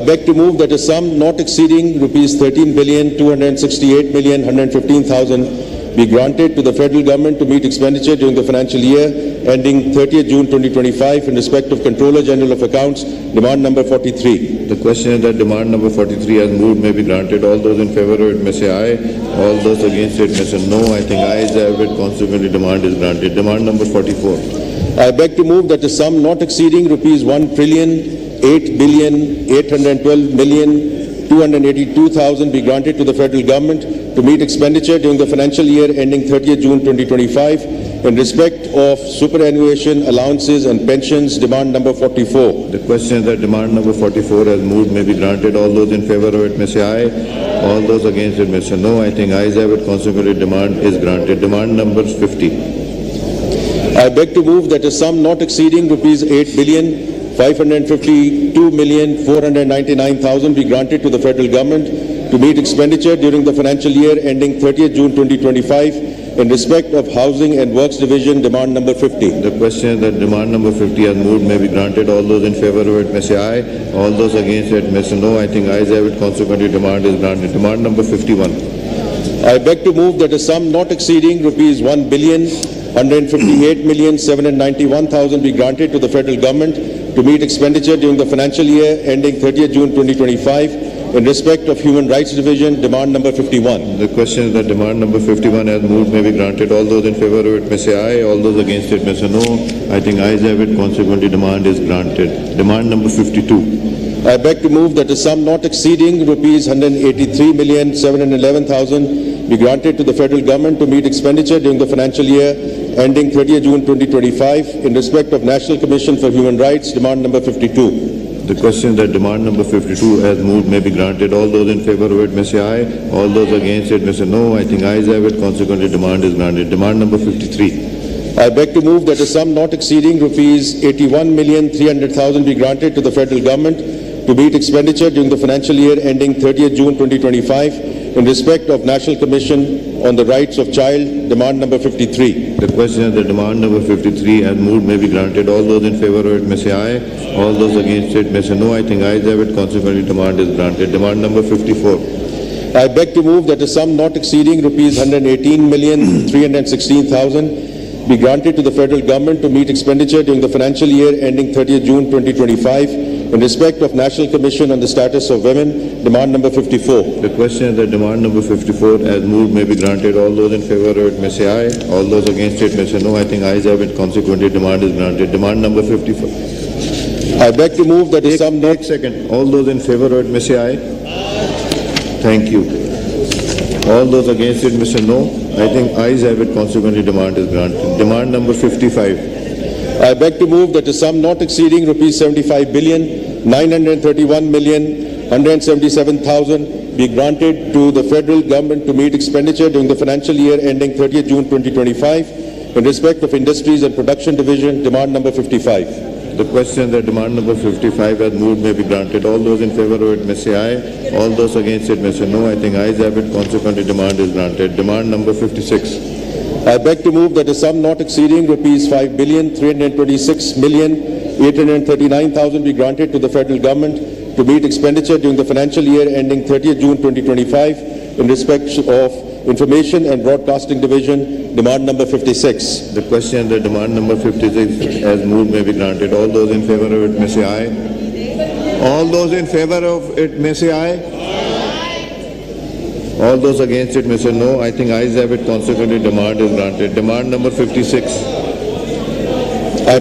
I beg to move that a sum not exceeding rupees 13,268,115,000 be granted to the federal government to meet expenditure during the financial year ending 30th June 2025 in respect of Controller General of Accounts, demand number 43. The question is that demand number 43 as moved may be granted. All those in favor of it may say aye. All those against it may say no. I think ayes have it. Consequently, demand is granted. Demand number 44. I beg to move that a sum not exceeding rupees 1,08,812,282,000 be granted to the federal government to meet expenditure during the financial year ending 30th June 2025 in respect of superannuation, allowances and pensions, demand number 44. The question is that demand number 44 as moved may be granted. All those in favor of it may say aye. All those against it may say no. I think ayes have it. Consequently, demand is granted. Demand number 50. I beg to move that a sum not exceeding rupees 8,552,499,000 be granted to the federal government to meet expenditure during the financial year ending 30th June 2025 in respect of Housing and Works Division, demand number 50. The question is that demand number 50 as moved may be granted. All those in favor of it may say aye. All those against it may say no. I think ayes have it. Consequently, demand is granted. Demand number 51. I beg to move that a sum not exceeding rupees 1,158,791,000 be granted to the federal government to meet expenditure during the financial year ending 30th June 2025 in respect of Human Rights Division, demand number 51. The question is that demand number 51 as moved may be granted. All those in favor of it may say aye. All those against it may say no. I think ayes have it. Consequently, demand is granted. Demand number 52. I beg to move that a sum not exceeding rupees 183,711,000 be granted to the federal government to meet expenditure during the financial year ending 30th June 2025 in respect of National Commission for Human Rights, demand number 52. The question is that demand number 52 as moved may be granted. All those in favor of it may say aye. All those against it may say no. I think ayes have it. Consequently, demand is granted. Demand number 53. I beg to move that a sum not exceeding rupees 81,300,000 be granted to the federal government to meet expenditure during the financial year ending 30th June 2025 in respect of National Commission on the Rights of Child, demand number 53. The question is that demand number 53 as moved may be granted. All those in favor of it may say aye. All those against it may say no. I think ayes have it. Consequently, demand is granted. Demand number 54. I beg to move that a sum not exceeding rupees 118,316,000 be granted to the federal government to meet expenditure during the financial year ending 30th June 2025 in respect of National Commission on the Status of Women, demand number 54. The question is that demand number 54 as moved may be granted. All those in favor of it may say aye. All those against it may say no. I think ayes have it. Consequently, demand is granted. Demand number 54. I beg to move that a sum not... Second. All those in favor of it may say aye. Thank you. All those against it may say no. I think ayes have it. Consequently, demand is granted. Demand number 55. I beg to move that a sum not exceeding rupees 75,931,177,000 be granted to the federal government to meet expenditure during the financial year ending 30th June 2025 in respect of Industries and Production Division, demand number 55. The question that demand number 55 as moved may be granted. All those in favor of it may say aye. All those against it may say no. I think ayes have it. Consequently, demand is granted. Demand number 56. I beg to move that a sum not exceeding rupees 5,326,839,000 be granted to the federal government to meet expenditure during the financial year ending 30th June 2025 in respect of Information and Broadcasting Division, demand number 56. The question that demand number 56 as moved may be granted. All those in favor of it may say aye. All those in favor of it may say aye. All those against it may say no. I think ayes have it. Consequently, demand is granted. Demand number 56.